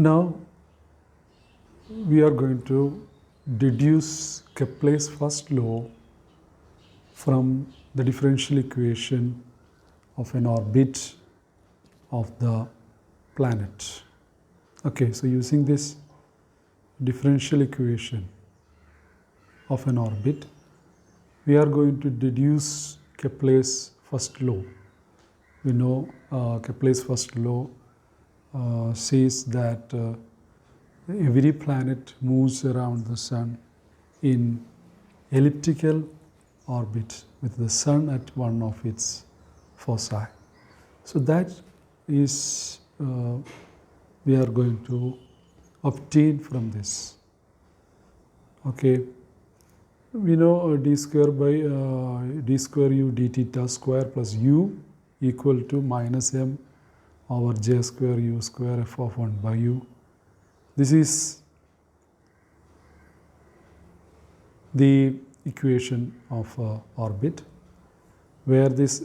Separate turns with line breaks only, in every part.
Now we are going to deduce Kepler's first law from the differential equation of an orbit of the planet. Okay, so using this differential equation of an orbit, we are going to deduce Kepler's first law. We know Kepler's first law says that every planet moves around the sun in elliptical orbit with the sun at one of its foci. So that is we are going to obtain from this. Okay, we know d square by d square u d theta square plus u equal to minus m over j square u square f of 1 by u. This is the equation of orbit, where this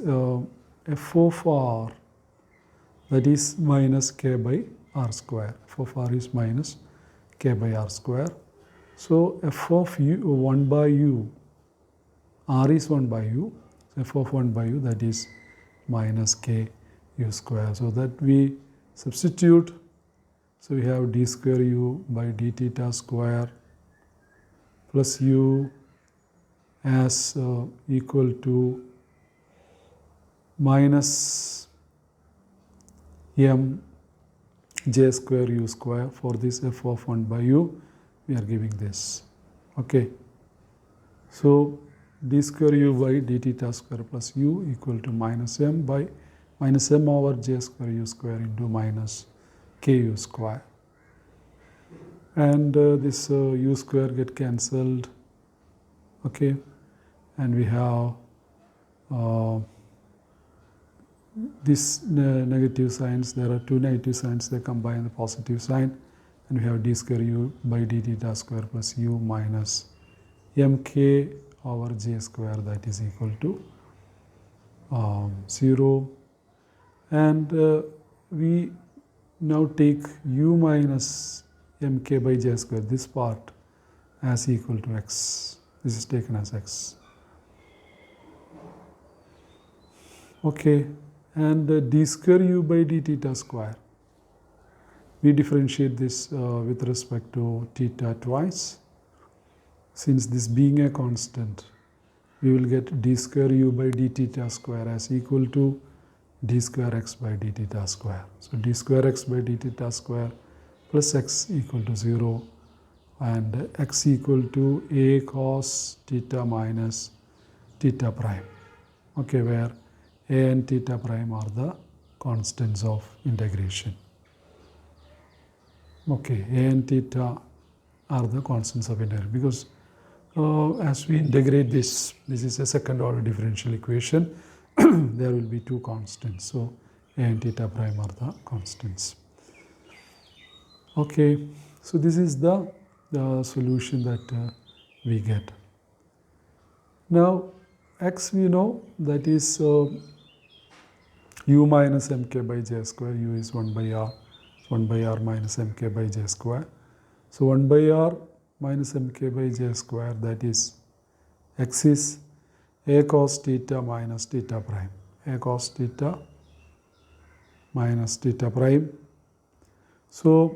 f of r, that is minus k by r square. F of r is minus k by r square. So f of u 1 by u, r is 1 by u, so f of 1 by u, that is minus k u square. So that we substitute. So we have d square u by d theta square plus u as equal to minus m j square u square. For this f of 1 by u, we are giving this. Okay. So d square u by d theta square plus u equal to minus m by minus m over j square u square into minus k u square. And this u square get cancelled. Okay. And we have this negative signs. There are two negative signs, they combine the positive sign, and we have d square u by d theta square plus u minus mk over j square, that is equal to 0. And we now take u minus mk by j square, this part, as equal to x. This is taken as x. Okay, and d square u by d theta square, we differentiate this with respect to theta twice. Since this being a constant, we will get d square u by d theta square as equal to d square x by d theta square. So d square x by d theta square plus x equal to 0, and x equal to a cos theta minus theta prime. Okay, where a and theta prime are the constants of integration. Okay, a and theta are the constants of integration, because as we integrate this is a second order differential equation. There will be two constants. So a and theta prime are the constants. Okay, so this is the solution that we get. Now x we know, that is u minus mk by j square. U is 1 by r. 1 by r minus mk by j square. So 1 by r minus mk by j square, that is x is a cos theta minus theta prime. A cos theta minus theta prime. So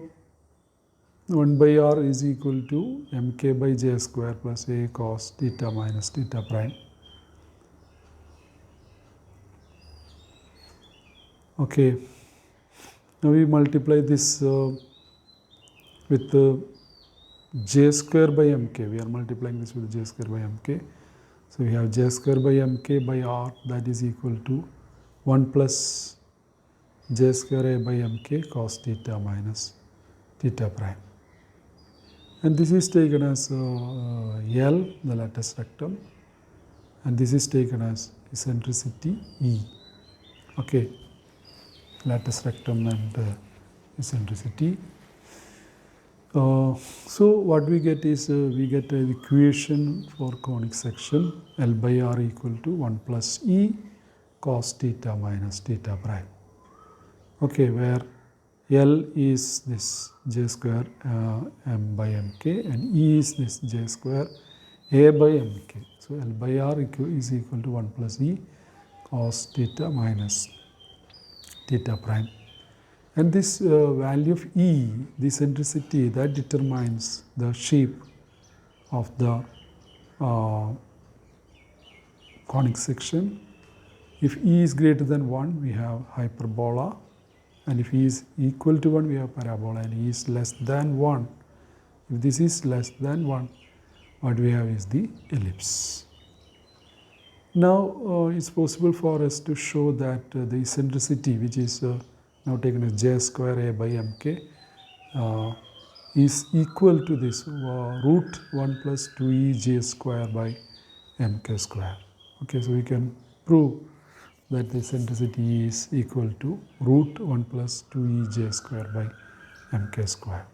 1 by r is equal to mk by j square plus a cos theta minus theta prime. Okay, now we multiply this with j square by mk. We are multiplying this with j square by mk. So we have j square by mk by r, that is equal to 1 plus j square a by mk cos theta minus theta prime. And this is taken as L, the lattice rectum, and this is taken as eccentricity E. Okay, lattice rectum and eccentricity. So what we get is we get an equation for conic section L by R equal to 1 plus E cos theta minus theta prime. Okay, where L is this j square m by mk, and E is this j square a by mk. So L by R is equal to 1 plus E cos theta minus theta prime. And this value of E, the eccentricity, that determines the shape of the conic section. If E is greater than 1, we have hyperbola, and if E is equal to 1, we have parabola, and E is less than 1. If this is less than 1, what we have is the ellipse. Now, it's possible for us to show that the eccentricity, which is now taken as j square a by mk, is equal to this root 1 plus 2e j square by mk square. Okay, so we can prove that the eccentricity is equal to root 1 plus 2e j square by mk square.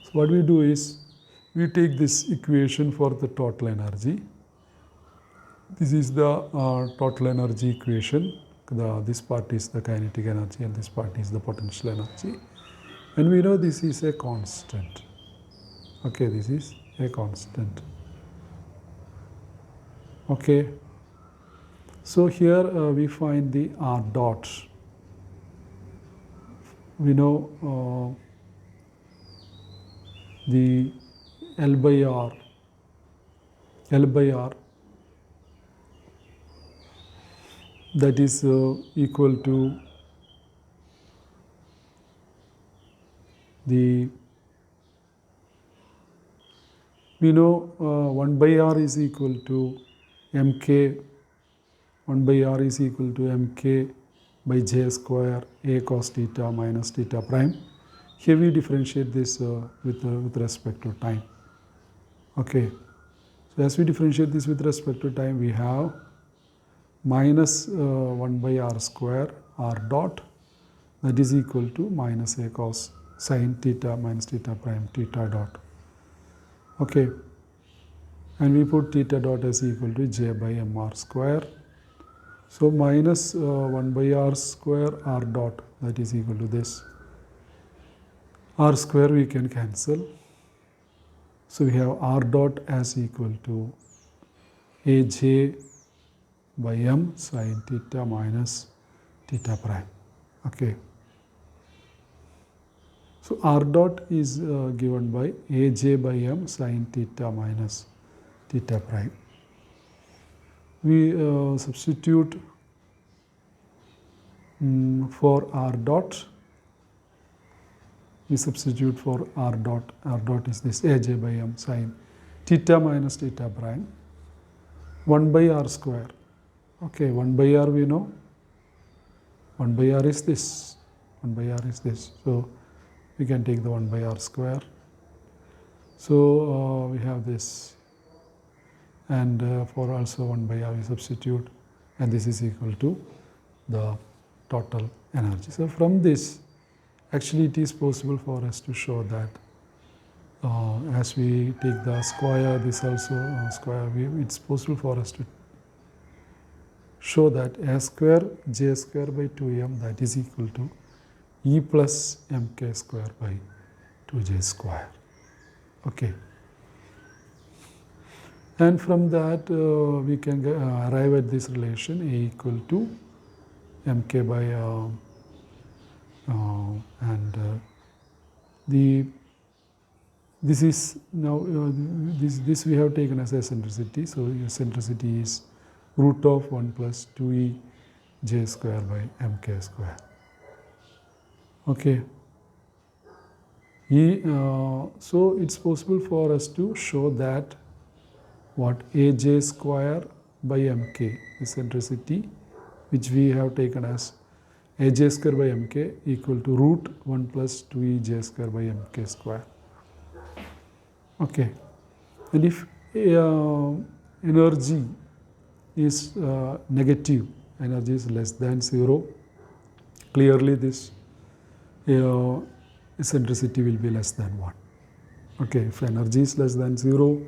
So what we do is, we take this equation for the total energy. This is the total energy equation. This part is the kinetic energy and this part is the potential energy. And we know this is a constant. Okay, this is a constant. Okay. So here we find the R dot. We know the L by R that is equal to the, we know 1 by R is equal to mk, 1 by R is equal to mk by j square a cos theta minus theta prime. Here we differentiate this with respect to time. Okay, so as we differentiate this with respect to time, we have minus 1 by r square r dot, that is equal to minus a cos sin theta minus theta prime theta dot. Okay, and we put theta dot as equal to j by mr square. So minus 1 by r square r dot, that is equal to this. R square we can cancel. So we have r dot as equal to aj by m sin theta minus theta prime. Okay. So r dot is given by aj by m sin theta minus theta prime. We substitute for r dot. We substitute for r dot. R dot is this aj by m sin theta minus theta prime 1 by r square. Okay, 1 by r we know. 1 by r is this. 1 by r is this. So we can take the 1 by r square. So we have this. And for also 1 by r we substitute, and this is equal to the total energy. So from this, actually it is possible for us to show that as we take the square, this also square, it's possible for us to show that a square j square by 2m, that is equal to e plus mk square by 2j square. Okay. And from that we can arrive at this relation a equal to mk by this is now this we have taken as eccentricity. So eccentricity is root of 1 plus 2e j square by mk square. Okay. So it's possible for us to show that what aj square by mk, eccentricity, which we have taken as aj square by mk equal to root 1 plus 2e j square by mk square. Okay. And if energy is negative, energy is less than 0, clearly this eccentricity will be less than 1. Okay, if energy is less than 0,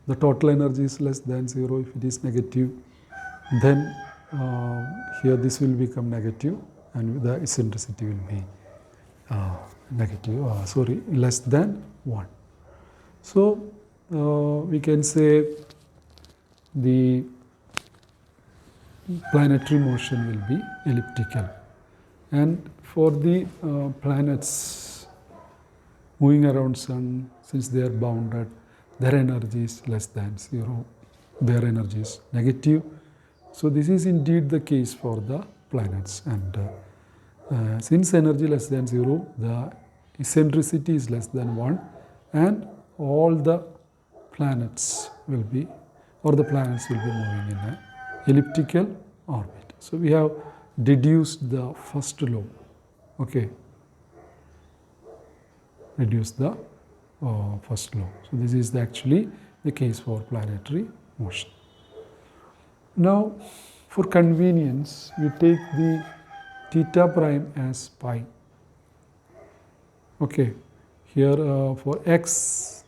the total energy is less than 0. If it is negative, then here this will become negative, and the eccentricity will be less than 1. So we can say the planetary motion will be elliptical, and for the planets moving around sun, since they are bounded, their energy is less than 0, their energy is negative. So this is indeed the case for the planets, and since energy less than 0, the eccentricity is less than 1, and all the planets will be, or the planets will be moving in an elliptical orbit. So we have deduced the first law, okay, reduce the first law. So this is actually the case for planetary motion. Now for convenience, we take the theta prime as pi. Okay, here for x,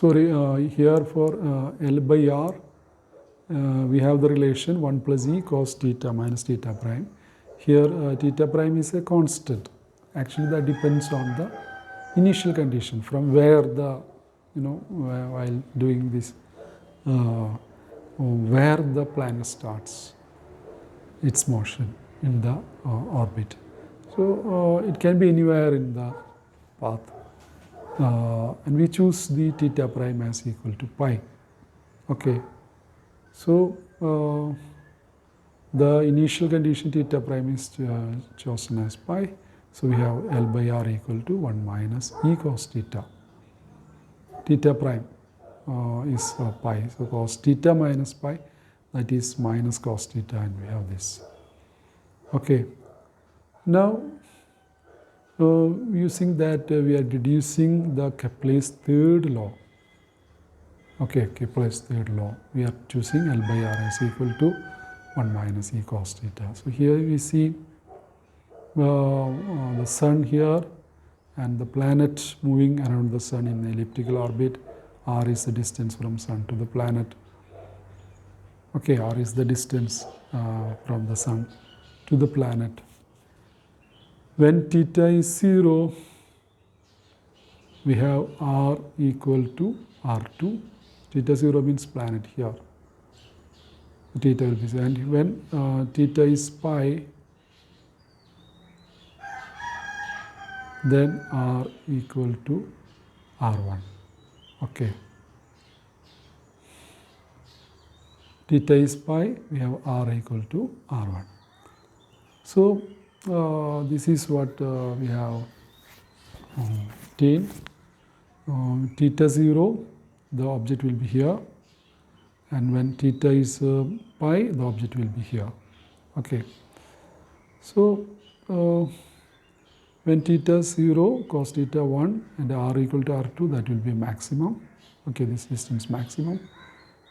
here for L by R, we have the relation 1 plus e cos theta minus theta prime. Here theta prime is a constant. Actually that depends on the initial condition, from where the, while doing this, where the planet starts its motion in the orbit. So it can be anywhere in the path, and we choose the theta prime as equal to pi. Okay, so the initial condition theta prime is chosen as pi. So we have L by R equal to 1 minus e cos theta. Theta prime is pi. So cos theta minus pi, that is minus cos theta, and we have this. Okay. Now, using that, we are deducing the Kepler's third law. Okay, Kepler's third law. We are choosing L by R as equal to 1 minus e cos theta. So here we see the sun here and the planet moving around the sun in the elliptical orbit. R is the distance from sun to the planet. Okay, R is the distance from the sun to the planet. When theta is 0, we have R equal to R2. Theta 0 means planet here. Theta will be 0. And when theta is pi, then R equal to R1. Okay. Theta is pi, we have R equal to R1. So this is what we have obtained. Theta 0, the object will be here, and when theta is pi, the object will be here. Okay. So when theta 0, cos theta 1, and R equal to R2, that will be maximum. Okay, this distance maximum.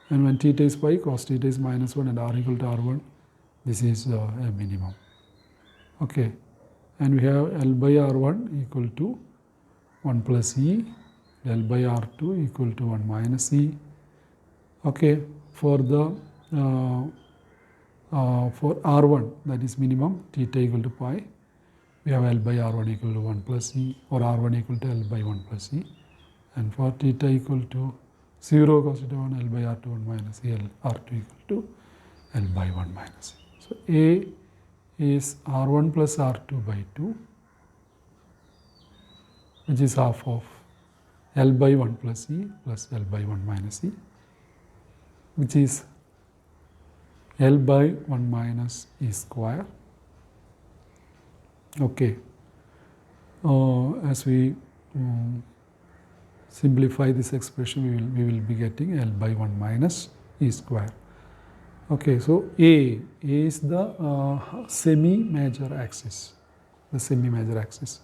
And when theta is pi, cos theta is minus 1, and R equal to R1, this is a minimum. Okay, and we have L by R1 equal to 1 plus E, L by R2 equal to 1 minus E. Okay, for the for R1, that is minimum, theta equal to pi, we have L by R1 equal to 1 plus E, or R1 equal to L by 1 plus E. And for theta equal to 0, cos theta 1, L by R2 1 minus E, R2 equal to L by 1 minus E. So A is R1 plus R2 by 2, which is half of L by 1 plus E plus L by 1 minus E, which is L by 1 minus E square. Okay. As we simplify this expression, we will be getting L by 1 minus E square. Okay, so A is the semi-major axis, the semi-major axis.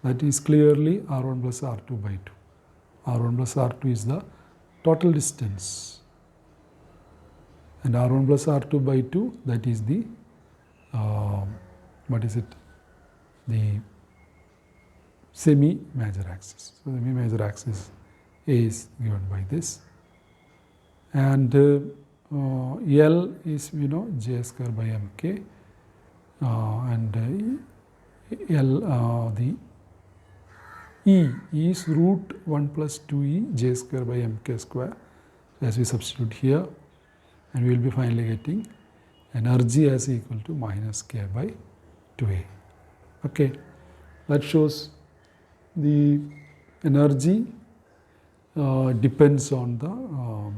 That is clearly R1 plus R2 by 2. R1 plus R2 is the total distance, and R1 plus R2 by 2, that is the, the semi-major axis. So, the semi-major axis A is given by this, and L is j square by mk, and L the E is root 1 plus 2e j square by mk square, as we substitute here, and we will be finally getting energy as equal to minus k by 2a. Okay, that shows the energy depends on the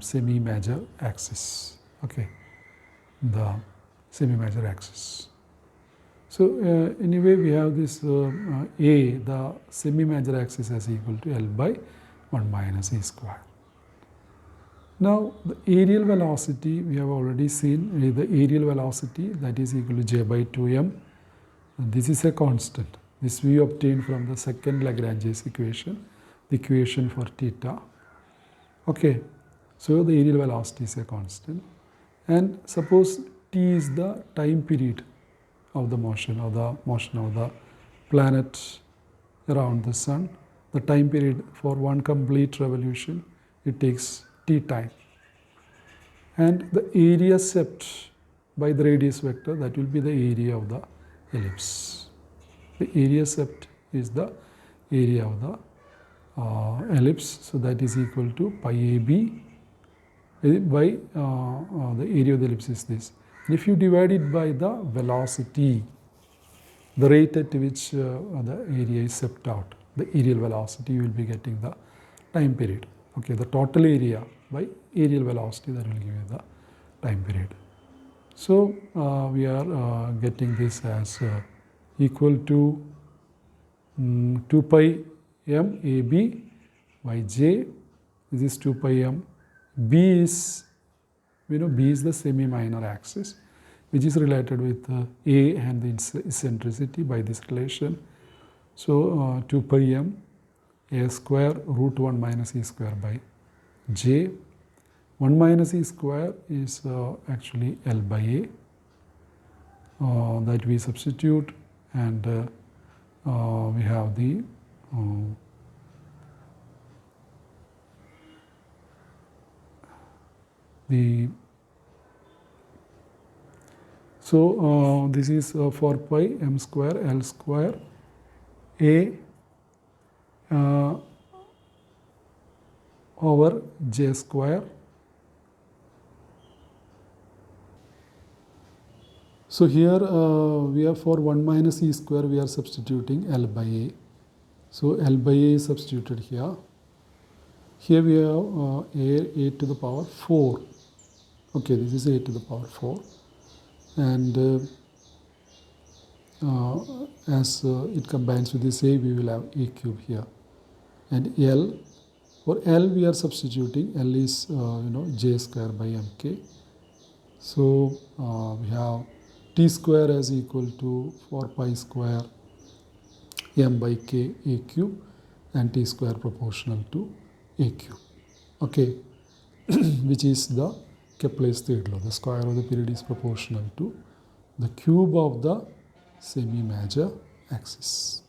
semi-major axis. Okay, the semi-major axis. So anyway, we have this A, the semi-major axis as equal to L by 1 minus E square. Now the aerial velocity we have already seen, the aerial velocity that is equal to j by 2m. And this is a constant. This we obtained from the second Lagrange's equation, the equation for theta. Okay, so the aerial velocity is a constant, and suppose t is the time period of the motion of the planet around the sun. The time period for one complete revolution, it takes t time, and the area swept by the radius vector, that will be the area of the ellipse. The area swept is the area of the ellipse, so that is equal to pi ab by the area of the ellipse is this. And if you divide it by the velocity, the rate at which the area is swept out, the aerial velocity, you will be getting the time period. Okay, the total area by aerial velocity, that will give you the time period. So we are getting this as equal to 2 pi m ab by j. This is 2 pi m. B is, B is the semi-minor axis, which is related with A and the eccentricity by this relation. So 2 pi m a square root 1 minus e square by j. 1 minus e square is actually L by A, that we substitute, and we have the so this is 4 pi m square L square A over j square. So here we have for 1 minus e square, we are substituting L by A. So L by A is substituted here. Here we have a to the power 4. Okay, this is a to the power 4. And as it combines with this a, we will have a cube here. And L, for L we are substituting, L is j square by mk. So we have t square as equal to 4 pi square m by k a cube, and t square proportional to a cube. Okay, which is the Kepler's third law. The square of the period is proportional to the cube of the semi-major axis.